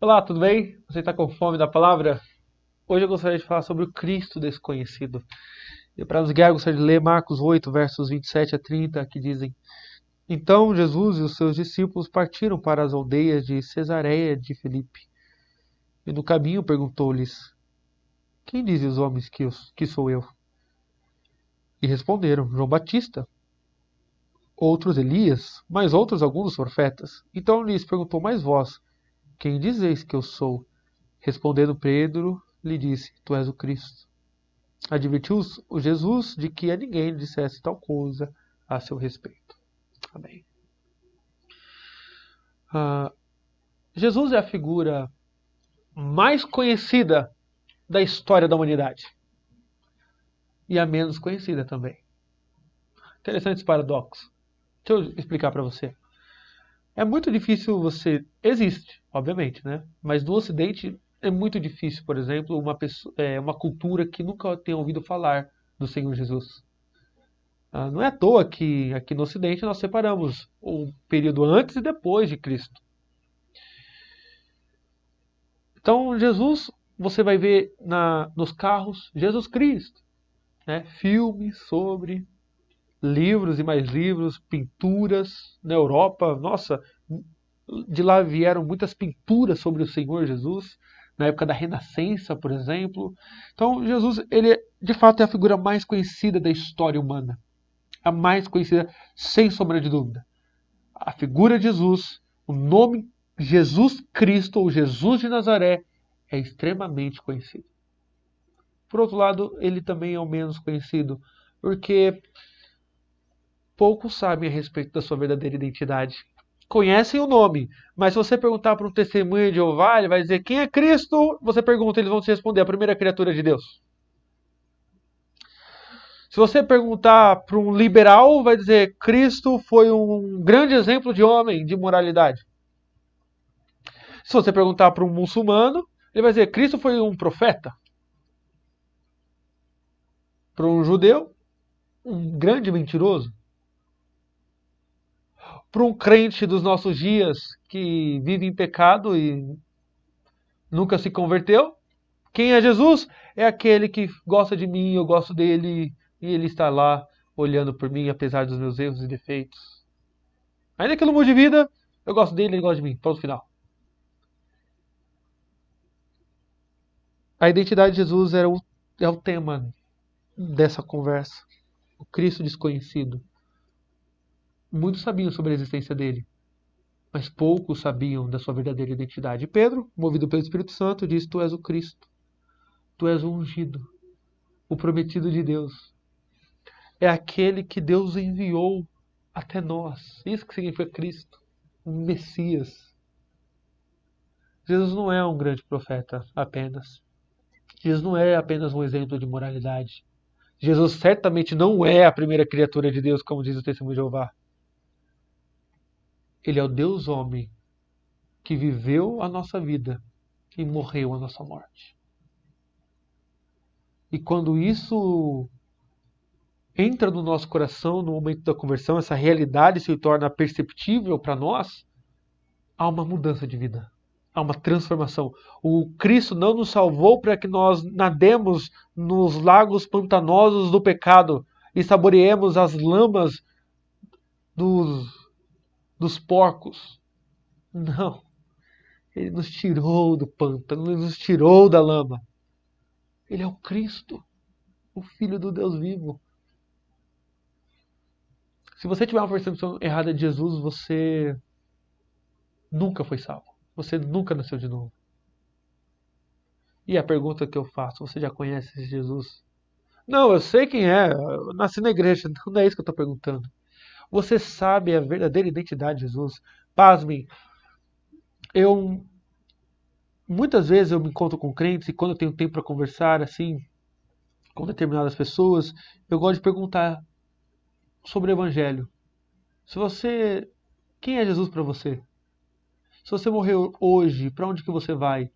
Olá, tudo bem? Você está com fome da palavra? Hoje eu gostaria de falar sobre o Cristo desconhecido. E para nos guiar, eu gostaria de ler Marcos 8, versos 27 a 30, que dizem: Então Jesus e os seus discípulos partiram para as aldeias de Cesareia de Filipe. E no caminho perguntou-lhes: Quem dizem os homens que sou eu? E responderam: João Batista. Outros Elias, mas outros alguns profetas. Então lhes perguntou: Mas vós, quem dizeis que eu sou? Respondendo Pedro, lhe disse: Tu és o Cristo. Advertiu o Jesus de que a ninguém dissesse tal coisa a seu respeito. Amém. Ah, Jesus é a figura mais conhecida da história da humanidade e a menos conhecida também. Interessante esse paradoxo. Deixa eu explicar para você. É muito difícil você. Existe, obviamente, né? Mas no Ocidente é muito difícil, por exemplo, uma cultura que nunca tenha ouvido falar do Senhor Jesus. Não é à toa que aqui no Ocidente nós separamos o período antes e depois de Cristo. Então, Jesus, você vai ver nos carros Jesus Cristo, né? Filmes sobre, livros e mais livros, pinturas na Europa. Nossa, de lá vieram muitas pinturas sobre o Senhor Jesus, na época da Renascença, por exemplo. Então, Jesus, ele de fato é a figura mais conhecida da história humana. A mais conhecida, sem sombra de dúvida. A figura de Jesus, o nome Jesus Cristo ou Jesus de Nazaré é extremamente conhecido. Por outro lado, ele também é o menos conhecido, porque poucos sabem a respeito da sua verdadeira identidade. Conhecem o nome, mas se você perguntar para um testemunho de Jeová, ele vai dizer quem é Cristo, você pergunta, eles vão te responder, a primeira criatura de Deus. Se você perguntar para um liberal, vai dizer Cristo foi um grande exemplo de homem, de moralidade. Se você perguntar para um muçulmano, ele vai dizer Cristo foi um profeta. Para um judeu, um grande mentiroso. Para um crente dos nossos dias que vive em pecado e nunca se converteu, quem é Jesus? É aquele que gosta de mim, eu gosto dele e ele está lá olhando por mim apesar dos meus erros e defeitos. Ainda que ele mude de vida, eu gosto dele, ele gosta de mim. Ponto final. A identidade de Jesus é o tema dessa conversa. O Cristo desconhecido. Muitos sabiam sobre a existência dele, mas poucos sabiam da sua verdadeira identidade. E Pedro, movido pelo Espírito Santo, diz: Tu és o Cristo, tu és o ungido, o prometido de Deus. É aquele que Deus enviou até nós. Isso que significa Cristo, um Messias. Jesus não é um grande profeta apenas. Jesus não é apenas um exemplo de moralidade. Jesus certamente não é a primeira criatura de Deus, como diz o testemunho de Jeová. Ele é o Deus homem que viveu a nossa vida e morreu a nossa morte. E quando isso entra no nosso coração no momento da conversão, essa realidade se torna perceptível para nós, há uma mudança de vida, há uma transformação. O Cristo não nos salvou para que nós nademos nos lagos pantanosos do pecado e saboreemos as lamas dos, dos porcos. Não, ele nos tirou do pântano, ele nos tirou da lama. Ele é o Cristo, o Filho do Deus vivo. Se você tiver uma percepção errada de Jesus, você nunca foi salvo. Você nunca nasceu de novo. E a pergunta que eu faço, você já conhece esse Jesus? Não, eu sei quem é, eu nasci na igreja, não é isso que eu estou perguntando. Você sabe a verdadeira identidade de Jesus? Pasmem, eu muitas vezes eu me encontro com crentes e quando eu tenho tempo para conversar assim com determinadas pessoas, eu gosto de perguntar sobre o evangelho. Se você, quem é Jesus para você? Se você morreu hoje, para onde que você vai?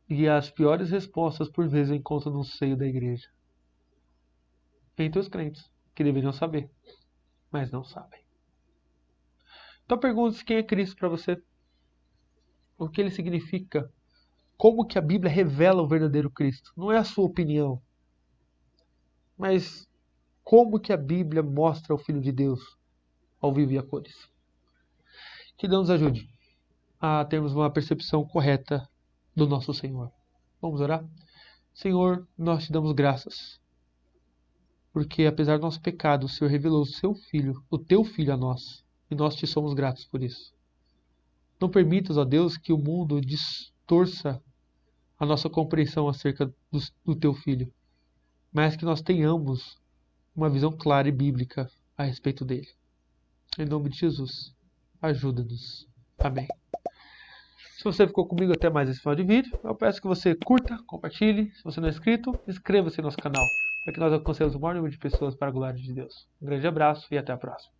E as piores respostas, por vezes, eu encontro no seio da igreja. Entre os crentes, que deveriam saber, mas não sabem. Então pergunte quem é Cristo para você. o que ele significa, como que a Bíblia revela o verdadeiro Cristo. Não é a sua opinião, mas como que a Bíblia mostra o Filho de Deus ao vivo e a cores. Que Deus nos ajude a termos uma percepção correta do nosso Senhor. Vamos orar? Senhor, nós te damos graças, porque apesar do nosso pecado, o Senhor revelou o seu Filho, o teu Filho a nós, e nós te somos gratos por isso. Não permitas, ó Deus, que o mundo distorça a nossa compreensão acerca do teu Filho, mas que nós tenhamos uma visão clara e bíblica a respeito dele. Em nome de Jesus, ajuda-nos. Amém. Se você ficou comigo até mais esse final de vídeo, eu peço que você curta, compartilhe. Se você não é inscrito, inscreva-se no nosso canal, para que nós alcancemos o maior número de pessoas para a glória de Deus. Um grande abraço e até a próxima.